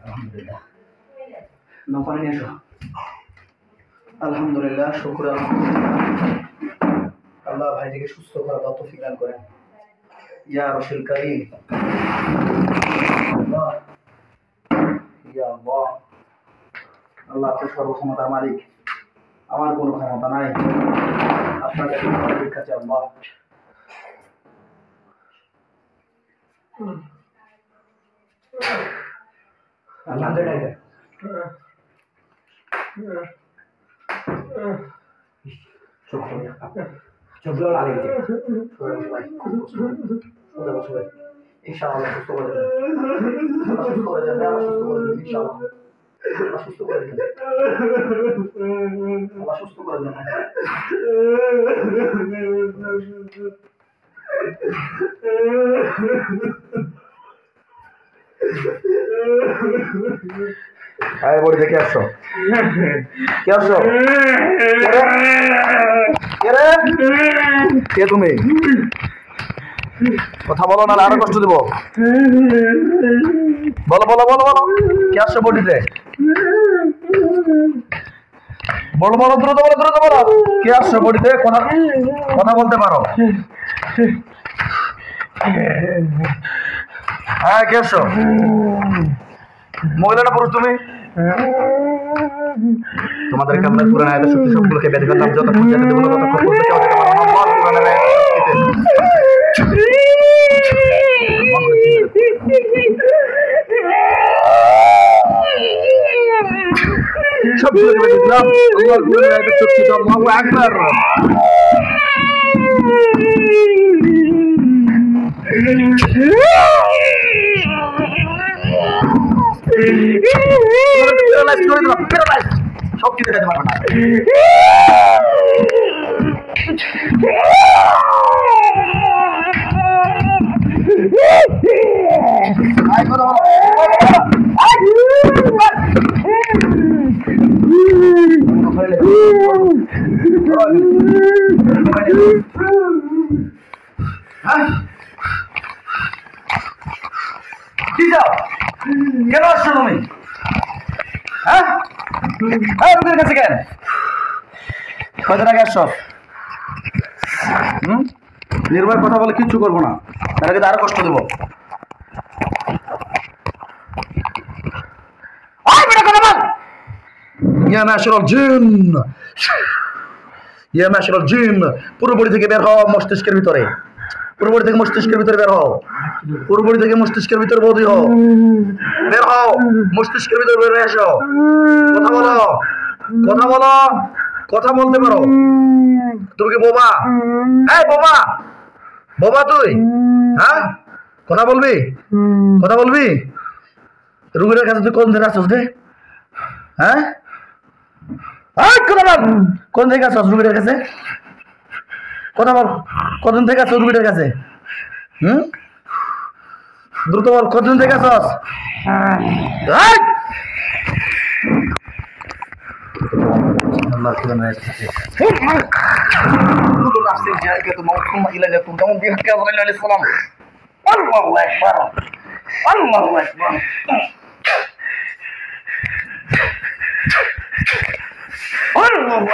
Alhamdulillah. Nampak ni so. Alhamdulillah, syukur alhamdulillah. Allah ভাইটিকে সুস্থ করার তৌফিক দান করেন। ইয়া রাসূল কারীম। আল্লাহ। ইয়া আল্লাহ। আল্লাহ তো সর্বক্ষমতার মালিক। আমার কোনো ক্ষমতা নাই। আপনার কাছে মালিক কাছে আল্লাহ। আলহামদুলিল্লাহ। চোখগুলো লাগে ইনশাআল্লাহ সুস্থ করে দেবেন সুস্থ করে দেবেন ইনশাআল্লাহ সুস্থ করে দেবেন আল্লাহ সুস্থ করে দেবেন আয় বড়ি দেখে আসছো কে আসছো কে তুমি কথা বলো না আরো কষ্ট দিব বলো বলো বলো বলো কে আসছো বডিতে বলো বলো দ্রুত বলো কে আসছো বডিতে কথা কথা বলতে পারো হ্যাঁ কে আসছো মহিলাটা পুরুষ তুমি তোমাদের কামনা পুরাণ আয়াতের শক্তি সবগুলোকে বেঁধে ফেললাম যতক্ষণ যেতে দেবো ততক্ষণ বলতে চাও যে তোমার মন পুরাণের সবগুলোকে বেঁধে দিলাম আল্লাহর পুরাণের আয়াতের শক্তি তো আল্লাহু আকবার সব কিছু দেখাতে পারবো না কেন আসছো তুমি হ্যাঁ রোগীর কাছে কেন কয়দিন আগে আসছো নির্ভয় কথা বলে কিচ্ছু করবো না তার আগে আরো কষ্ট দেবো পুরোপুরি থেকে বের হও মস্তিষ্কের ভিতরে পুরোপুরি থেকে মস্তিষ্কের ভিতরে বের হও পুরোপুরি থেকে মস্তিষ্কের ভিতরে বদলি হও বের হও মস্তিষ্কের ভিতরে বের হয়ে আসো কথা বলো কথা বলো কথা বলতে পারো তুমি কি বোবা এই বোবা বোবা তুই হ্যাঁ কথা বলবি রুগীর কাছে তুই কোন থেকে আসছিস রে হ্যাঁ কোন থেকে আসছিস রুগীর কাছে কথা বল কতদিন থেকে আসছিস রুগীর কাছে দ্রুত বল কতদিন থেকে আসছিস আল্লাহ কোরআন আয়াতে kullu nafsin ja'iqatul maut thumma ilayna turja'un bi haqqi Rasulillah sallallahu alaihi wasallam Allahu akbar Allahu akbar Allahu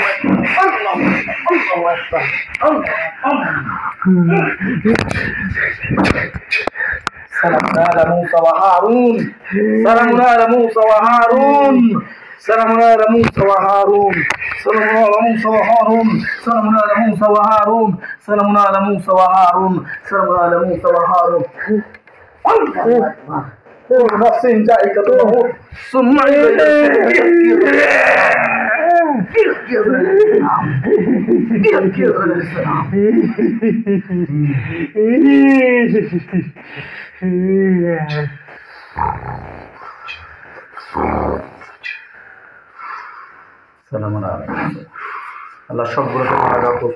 akbar Allahu akbar Salamuna ala Musa wa Harun Salamuna ala Musa wa Harun Salamuna ala Musa wa Harun Salamuna ala Musa wa Harun Salamuna ala Musa wa Harun Salamuna ala Musa wa Harun Salamuna ala Musa wa Harun Allahu akbar kullu nafsin ja'iqatul maut thumma আল্লাহ সবগুলোকে মারা দাও তো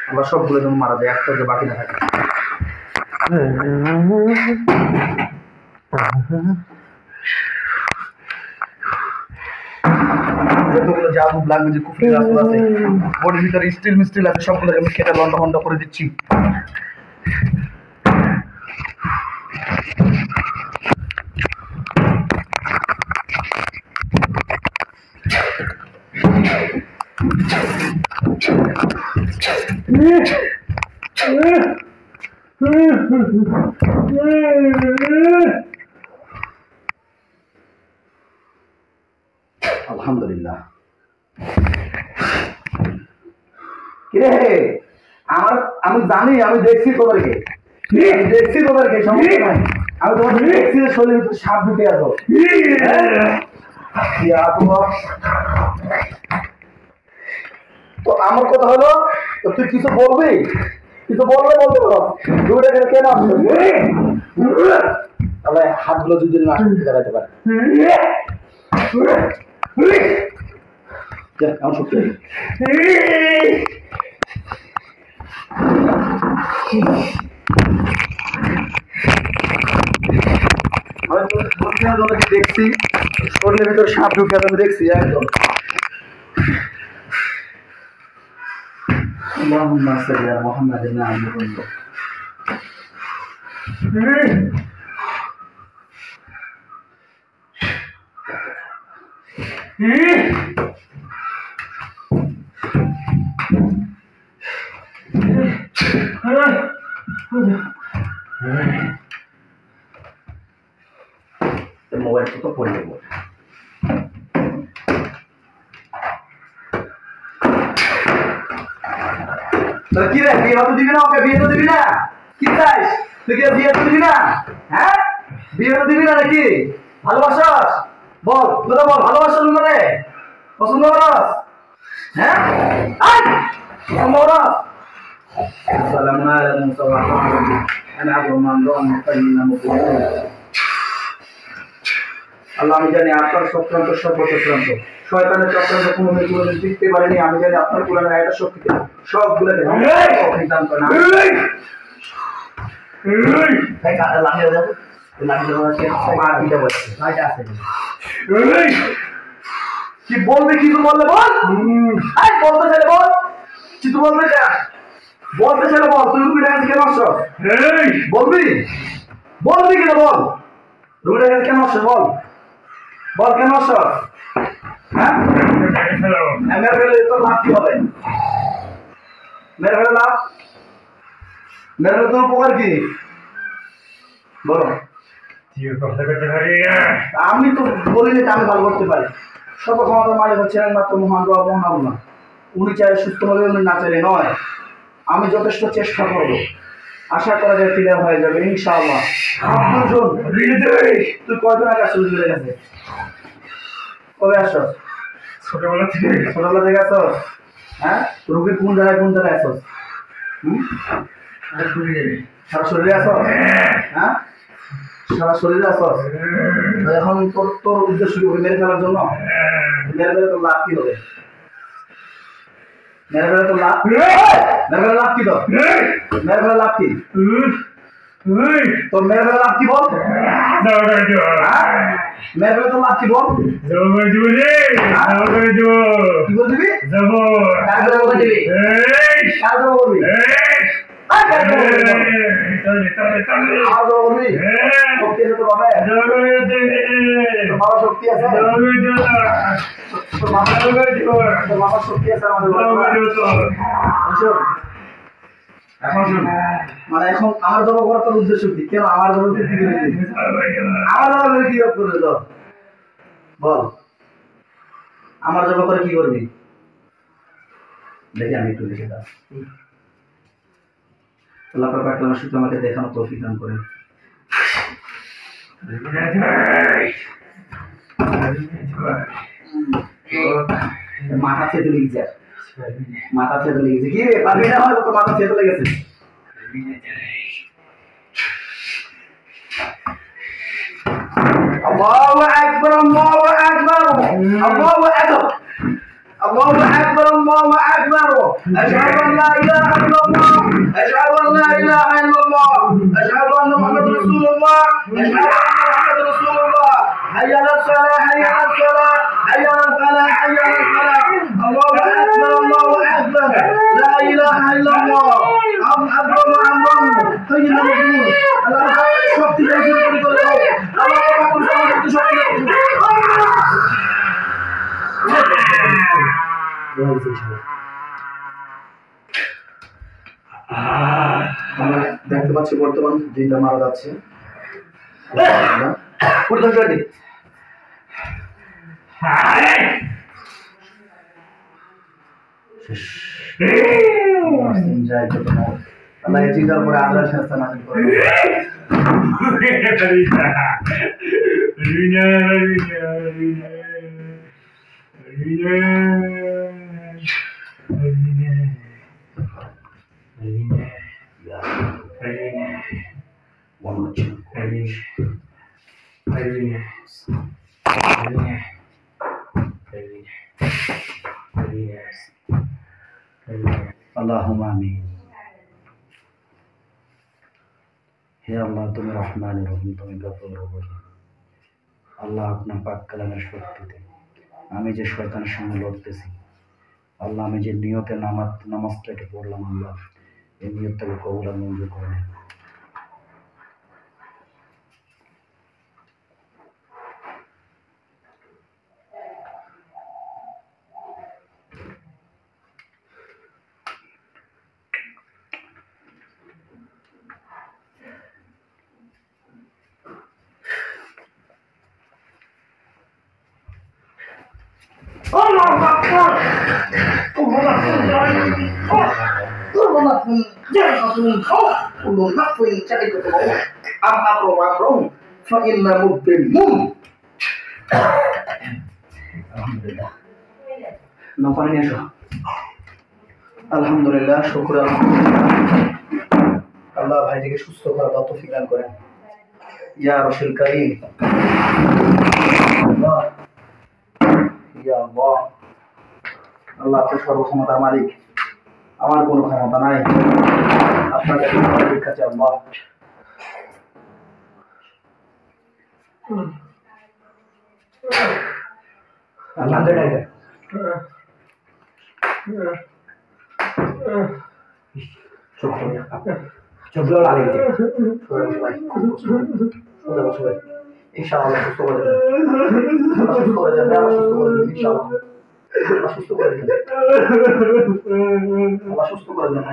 আল্লাহ সবগুলো যেন মারা দেয় একটা যে বাকি না থাকে যতগুলো জাদু ল্যাঙ্গুয়েজে কুফরি রাসূল আছে বডির ভিতরে স্টিল মিস্টিল আছে সবগুলোকে আমি কেটে লন্ডা হন্ডা করে দিচ্ছি। আলহামদুলিল্লাহ। কিরে আমি জানি, আমি দেখছি তোদেরকে, সমস্যা নাই। আমি তোমার দেখছি যে শরীরের ভিতরে সাপ ঢুকে আছো। তো আমার কথা হলো, তুই কিছু বলবি? কিছু বললে বলতে পারো। দুইটা কেন আসছো? তাহলে হাতগুলো যদি না দেখাতে পারে আমার শক্তি দেখছি শরীরের ভিতরে সাপ ঢুকে আমি দেখছি একদম। মোহাম্মদ মোবাইল তো পড়ে যাবো। কি রে, বিয়ে তো দিবি না? ওকে বিয়ে তো দিবি না? কি চাইস তুই? কি বিয়ে তো দিবি না? হ্যাঁ, বিয়ে তো দিবি না নাকি? ভালোবাসস? বল, কথা বল, ভালোবাসস মানে পছন্দ করস? হ্যাঁ, পছন্দ করস? আসসালামু আলাইকুম আনা আবু মামদুন মুকাইনা মুকাইনা। আল্লাহ, আমি জানি আপনার চক্রান্ত সর্বচক্রান্ত, শয়তানের চক্রান্ত কোনো মেয়ে জিততে পারেনি। আমি জানি আপনার কোরআনের আয়াতের শক্তিতে সবগুলোকে দান করেন। কি বলবে? কিছু বললে বল, বলতে চাইলে বল, কিছু বলবে বলতে চাইলে বল। তুই রুবি ডান্স কেন আসছ? বলবি বলবি কিনা বল। রুবি ডান্স কেন আসছ? বল বল, কেন আসছ? হ্যাঁ, মেরে ফেলে তোর লাভ কি হবে? মেরে ফেলে লাভ, মেরে ফেলে তোর উপকার কি বলো? আমি তো বলিনি যে আমি ভালো করতে পারি। সর্বক্ষমতার মালিক হচ্ছে একমাত্র মহান রব, মহান আল্লাহ। উনি চাই সুস্থ হবে, উনি না চাইলে নয়। আমি যথেষ্ট চেষ্টা করবো, আশা করা যায় ক্লিয়ার হয়ে যাবে ইনশাআল্লাহ। তুই কয়দিন আগে আসছিস চলে গেছে? কবে আসছ? ছোটবেলা থেকে আসছ? হ্যাঁ, রোগীর কোন জায়গায় আসছ? সারা শরীরে আসছ? হ্যাঁ, সারা শরীরে আসছ। এখন তোর উদ্দেশ্য কি? মেরে ফেলার জন্য? মেরে ফেলে তোর লাভ কি হবে? মেরে ফেলে তোর লাভ, মেরে ফেলে লাভ কি? তো মেরে ফেলে লাভ কি? তোর মেরে ফেলে লাভ কি বল? মেরে ফেলে তোর লাভ কি বল? কি বল দিবি? শক্তি আছে, শক্তি আছে এখন শুন, মানে এখন আমার জবা করার তোর উদ্দেশ্য কি? কেন আমার জবা কি করে? আমার জবা করে কি করবে? তো বল, আমার জবা করে কি করবি? দেখি আমি একটু দেখে দাও। আল্লাহ পাক শুধু আমাকে দেখানো তৌফিক দান করেন। মাথা খেতে লেগেছে, মাথা খেতে লেগেছে। কি রে, পারবি না? হয়তো মাথা খেতে লেগেছে। আল্লাহু আকবার, আল্লাহু আকবার, আল্লাহু আকবার, আল্লাহু আকবার, আল্লাহু আকবার। আশহাদু আন লা ইলাহা ইল্লাল্লাহ, আশহাদু আন লা ইলাহা ইল্লাল্লাহ, আশহাদু আন্না মুহাম্মাদুর রাসূলুল্লাহ, আশহাদু আন্না মুহাম্মাদুর রাসূলুল্লাহ। হাইয়া আলাস সালাহ, হাইয়া আলাস সালাহ, হাইয়া আলাল ফালাহ, হাইয়া আলাল ইলাহা ইল্লাল্লাহ আমরুন তাইয়িনা মাকবুল আল্লাহ শক্তি দিয়ে শুরু করে দাও আল্লাহ পাকের শক্তি আমরা দেখতে পাচ্ছি বর্তমান যেটা মারা যাচ্ছে আল্লাহ এই চিন্তার পরে আজরাইল শাস্তি নাযিল করে আল্লাহুম্মা আমিন। হে আল্লাহ তুমি রহমানুর রহিম, তুমি গফুরুর রহিম। আল্লাহ আপনার পাক কালামের শক্তিতে আমি যে শয়তানের সঙ্গে লড়তেছি, আল্লাহ আমি যে নিয়তে নামাজটাকে পড়লাম, আল্লাহ এই নিয়তটাকে কবুল আর মঞ্জুর করে নেন। আলহামদুলিল্লাহ, শুকর আল্লাহ ভাইটিকে সুস্থ করার তৌফিক দান করেন ইয়া রাসূল কারীম। ইয়া আল্লাহ, আল্লাহ আপনি সর্বক্ষমতার মালিক, আমার কোনো ক্ষমতা নাই, আপনার কাছে আল্লাহ। আলহামদুলিল্লাহ, চোখগুলো লাগে ইনশাআল্লাহ সুস্থ করে দেবেন, সুস্থ করে দেবেন, ইনশাআল্লাহ সুস্থ করে দেবেন, আল্লাহ সুস্থ করে দেবেন।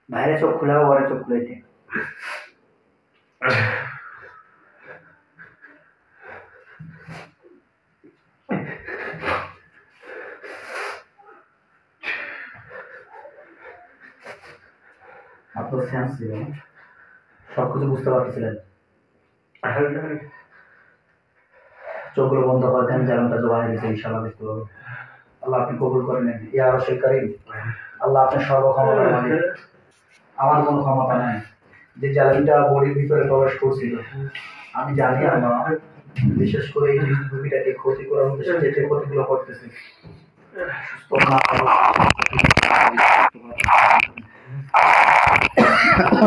বাইরে চোখ খুলে ওরে চোখ খুলে আপনার সেন্স ছিল, সবকিছু বুঝতে পারতেছিলেন, চোখগুলো বন্ধ করে দেন, যেমনটা জবানে দিয়েছে ইনশাআল্লাহ দেখতে পাবো। আল্লাহ আপনি কবুল করে নেন ইয়া রাসূল কারীম। আল্লাহ আপনি সর্বক্ষমতার মালিক, আমার কোনো ক্ষমতা নাই। যে জ্বালানিটা বডির ভিতরে প্রবেশ করছিল, আমি জানি আল্লাহ, বিশেষ করে এই রোগীটাকে ক্ষতি করার উদ্দেশ্যে যে ক্ষতিগুলো করতেছে,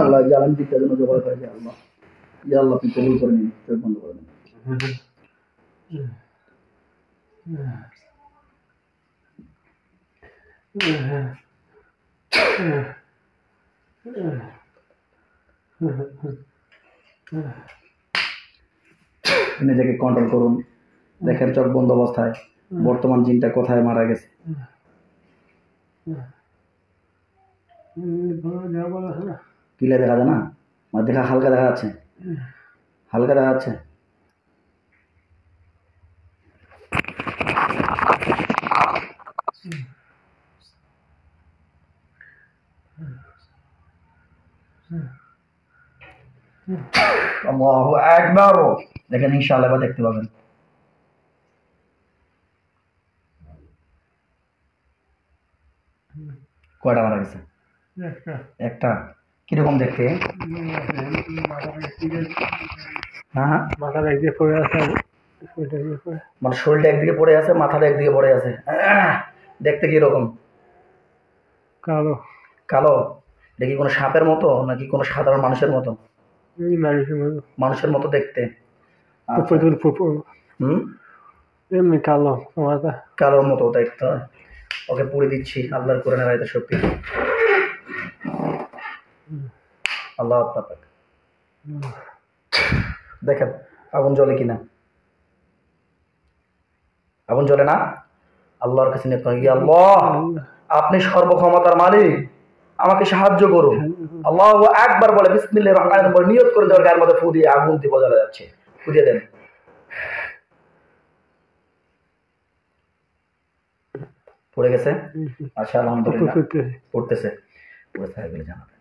আল্লাহ জ্বালানি দিকটা যেন জোগাড় করে যায়। আল্লাহ ইয়া আল্লাহ আপনি কবুল করে নিন, চোখ বন্ধ করে নিন। নিজেকে কন্ট্রোল করুন। দেখেন চোখ বন্ধ অবস্থায় বর্তমান জিনটা কোথায় মারা গেছে। কিলে দেখা যায় না, মানে দেখা হালকা দেখা যাচ্ছে, হালকা দেখা যাচ্ছে। আল্লাহু আকবার। দেখেন ইনশাআল্লাহ এবার দেখতে পাবেন। কয়টা মারা গেছে? একটা। কিরকম দেখতে? হ্যাঁ, মাথার একদিকে পড়ে আছে, মানে শরীরটা একদিকে পড়ে আছে, মাথাটা একদিকে পড়ে আছে। দেখতে কিরকম? কালো। কালো। দেখি কোনো সাপের মতো নাকি কোনো সাধারণ মানুষের মতো? মানুষের মতো দেখতে। এমনি কালো মাথা, কালোর মতো দেখতে। ওকে পুড়ে দিচ্ছি আল্লাহর কোরআনের আয়াতে শক্তি। আল্লাহ আপনার দেখেন আগুন জ্বলে কিনা। আগুন জ্বলে না? আল্লাহর কাছে নিয়ত করেন, আল্লাহ আপনি সর্বক্ষমতার মালিক, আমাকে সাহায্য করুন। আল্লাহু আকবার বলে বিসমিল্লাহির রহমানির রহিম বলে নিয়ত করে দেওয়ার গায়ের মধ্যে ফু দিয়ে আগুন দিয়ে জ্বলা যাচ্ছে। ফু দিয়ে দেন। পড়ে গেছে? আচ্ছা আলহামদুলিল্লাহ। পড়তেছে পড়ে জানাবেন।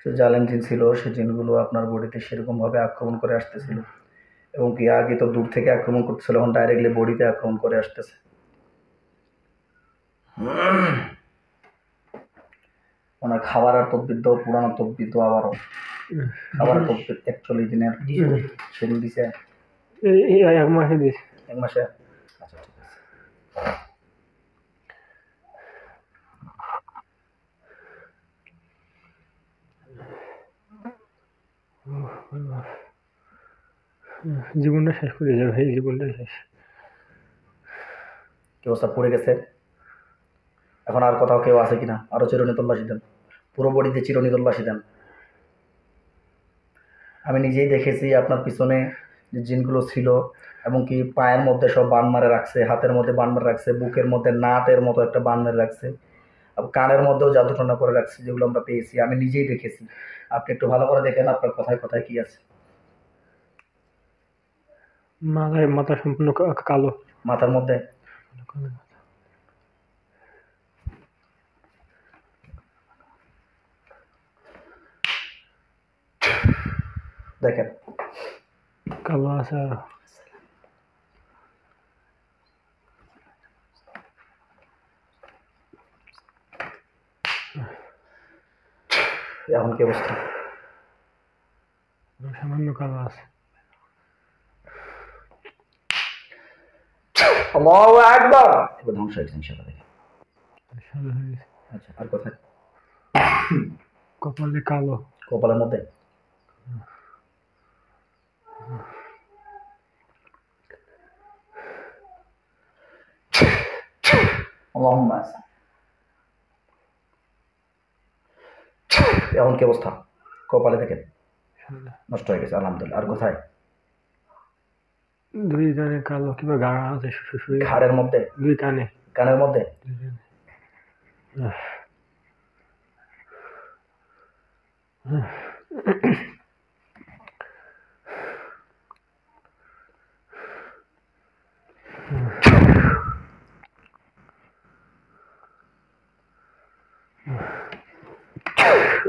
সে জালেম জিন ছিল, সে জিনগুলো আপনার বডিতে সেরকম ভাবে আক্রমণ করে আসতেছিল, এবং কি আগে তো দূর থেকে আক্রমণ করতেছিল, এখন ডাইরেক্টলি বডিতে আক্রমণ করে আসতেছে। ওনার খাবার আর তকবির দাও, পুরানো তকবির দাও, আবারও খাবার তকবির 41 দিনের শিডিউল দিছে। এক মাসে দিছে। 1 মাসে? আচ্ছা ঠিক আছে। জীবনটা শেষ করে যাবে, এই জীবনটা শেষ। কি অবস্থা? পড়ে গেছে। এখন আর কোথাও কেউ আছে কিনা? আরো চিরুনি তল্লাশি দেন, পুরো বডিতে চিরুনি তল্লাশি দেন। আমি নিজেই দেখেছি আপনার পিছনে যে জিনগুলো ছিল, এবং কি পায়ের মধ্যে সব বান মারে রাখছে, হাতের মধ্যে বান মারে রাখছে, বুকের মধ্যে নাটের মতো একটা বান মেরে রাখছে, কানের মধ্যেও জাদুটনা করে রাখছে, যেগুলো আমরা পেয়েছি, আমি নিজেই দেখেছি। আপনি একটু ভালো করে দেখেন আপনার কথায় কথায় কি আছে। মাথা সম্পূর্ণ কালো। মাথার মধ্যে দেখেন কালো আছে। আর এখন কি অবস্থা? সামান্য কালো আছে। আল্লাহু আকবার। এবার ধ্বংস হয়েছে ইনশাআল্লাহ। দেখেন আচ্ছা, আর কোথায়? কপালে কালো। কপালের মধ্যে এখন কি অবস্থা? কপালে দেখেন নষ্ট হয়ে গেছে আলহামদুলিল্লাহ। আর কোথায়? দুই কানে কালো, কিংবা গাড়া আছে ঘাড়ের মধ্যে, দুই কানে, কানের মধ্যে।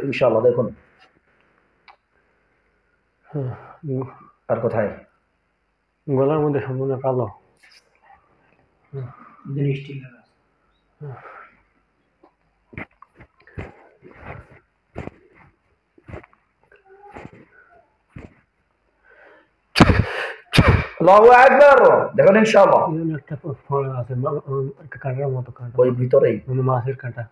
ইনশাআল্লাহ দেখুন। আর কোথায়? গলার মধ্যে সম্পূর্ণ কালো। আল্লাহু আকবার। দেখুন ইনশাআল্লাহ। একটা ফল আছে কাঁটার মতো, কাঁটা ওই ভিতরেই মাছের কাঁটা।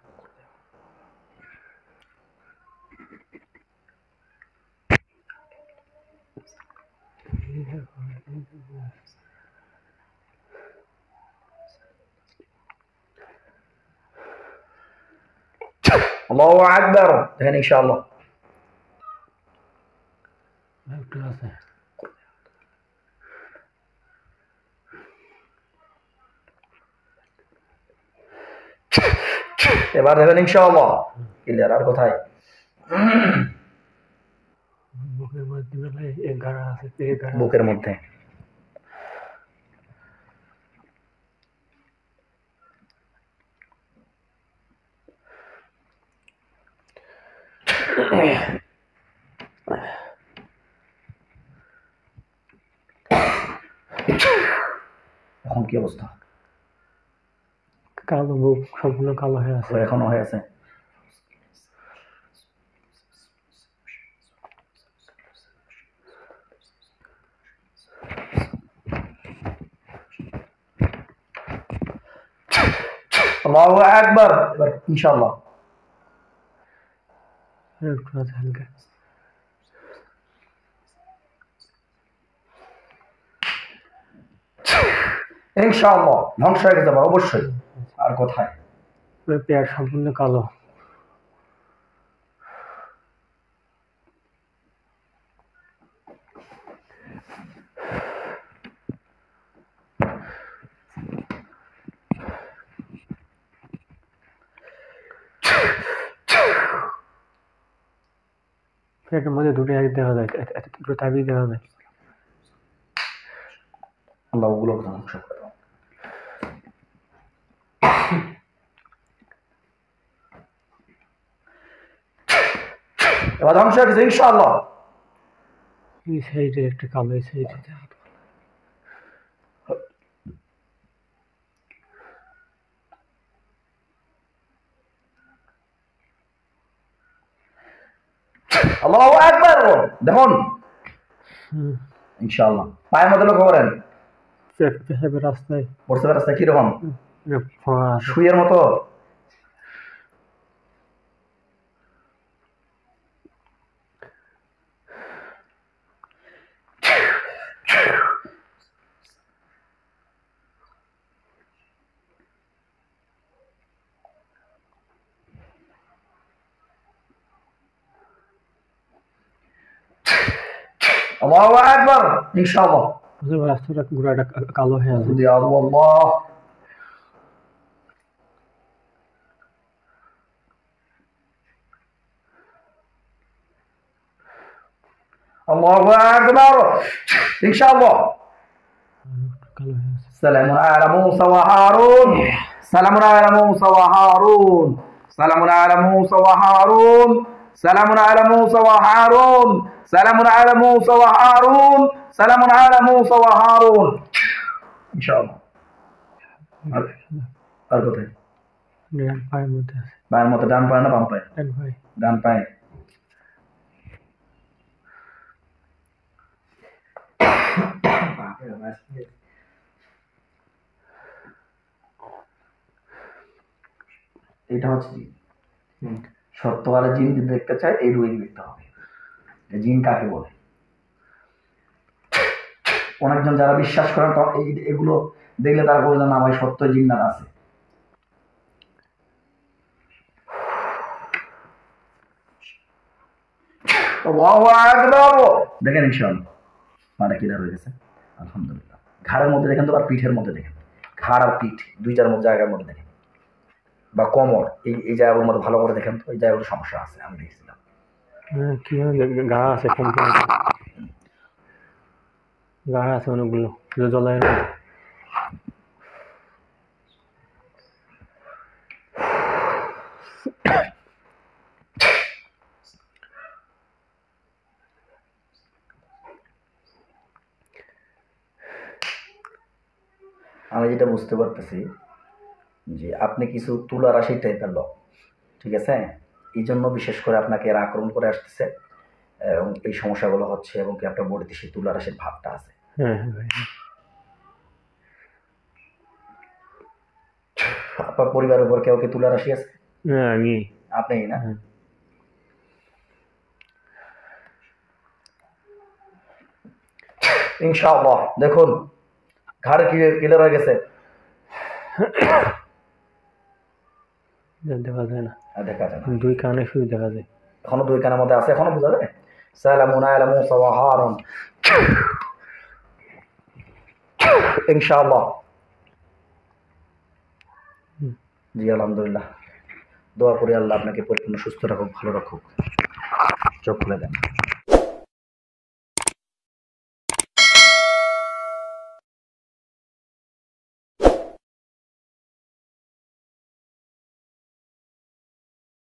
আল্লাহু আকবার দেখেন ইনশাআল্লাহ একটু আছে এবার দেখেন ইনশাআল্লাহ ক্লিয়ার আর কোথায় বুকের মধ্যে বেলায় এক গাড়া আছে এই গাড়া বুকের মধ্যে এখন কি অবস্থা কালো বুক সম্পূর্ণ কালো হয়ে আছে এখনো হয়ে আছে আল্লাহু আকবার এবার ইনশাআল্লাহ একটু আছে হালকা ইনশাআল্লাহ ধ্বংস হয়ে যেতে পারে অবশ্যই আর কোথায় পেট সম্পূর্ণ কালো পেটের মধ্যে দুটো এক দেখা যায় দুটো তাবিজ দেখা যায় আল্লাহ ওগুলো ধ্বংস করে দাও এবার ধ্বংস হয়ে গেছে ইনশাআল্লাহ এই সাইডে একটা কালো এই সাইডে আল্লাহু আকবার দেখুন ইনশাআল্লাহ পায়ের মধ্যে লক্ষ্য করেন পেশাবের রাস্তায় পড়তে রাস্তা কিরকম ফোড়া আছে সুইয়ের মতো আল্লাহু আকবার ইনশাআল্লাহ রাস্তাটা ঘোড়াটা কালো হয়ে আছে ইয়া আল্লাহ আল্লাহু আকবার ইনশাআল্লাহ কালো হয়ে আছে সালামুন আলা মূসা ওয়া হারুন সালামুন আলা মূসা ওয়া হারুন সালামুন আলা মূসা ওয়া হারুন সালামুন আলা মূসা ওয়া হারুন সালামুন আলা মূসা ওয়া হারুন সালামুন আলা মূসা ওয়া হারুন ইনশাআল্লাহ আর কোথায় ডান পায়ের মধ্যে আছে পায়ের মধ্যে ডান পায়ে না বাম পায়ে ডান পায়ে ডান পায়ে এটা হচ্ছে জিন সত্যবারে জিন যদি দেখতে চায় এই রুই দেখতে হবে জিন কাকে বলে অনেকজন যারা বিশ্বাস করেন এগুলো দেখলে তারা বলে না ভাই সত্য জিন্নাত আছে দেখেন ইনশাআল্লাহ মাটা ক্লিয়ার হয়ে গেছে আলহামদুলিল্লাহ ঘাড়ের মধ্যে দেখেন তো আর পিঠের মধ্যে দেখেন ঘাড় আর পিঠ দুইটার মধ্যে জায়গার মধ্যে দেখেন বা কোমর এই জায়গাগুলোর মধ্যে ভালো করে দেখেন তো এই জায়গাগুলো সমস্যা আছে আমি দেখছিলাম কি গা আছে সম্পূর্ণ গা আছে অনেকগুলো জলায়ের মধ্যে আমি যেটা বুঝতে পারতেছি যে আপনি কিছু তুলা রাশি টাইপের লোক ঠিক আছে এই জন্য বিশেষ করে আপনাকে এরা আক্রমণ করে আসতেছে এবং এই সমস্যাগুলো হচ্ছে এবং কি আপনার বডিতে সেই তুলা রাশির ভাবটা আছে হ্যাঁ ভাই আপনার পরিবারের উপর কেউ কি তুলা রাশি আছে হ্যাঁ আমি আপনি না ইনশাআল্লাহ দেখুন ঘাড় ক্লিয়ার হয়ে গেছে দেখা যায় না, আর দেখা যায় না। 2 কানে শুধু দেখা যায়। এখনো 2 কানের মধ্যে আছে, এখনো বোঝা যায়। সালামুন আলা মুসা ওয়া হারুন। ইনশাআল্লাহ। জি আলহামদুলিল্লাহ। দোয়া করি আল্লাহ আপনাকে পরিপূর্ণ সুস্থ রাখুক, ভালো রাখুক। চোখ খুলে দেন।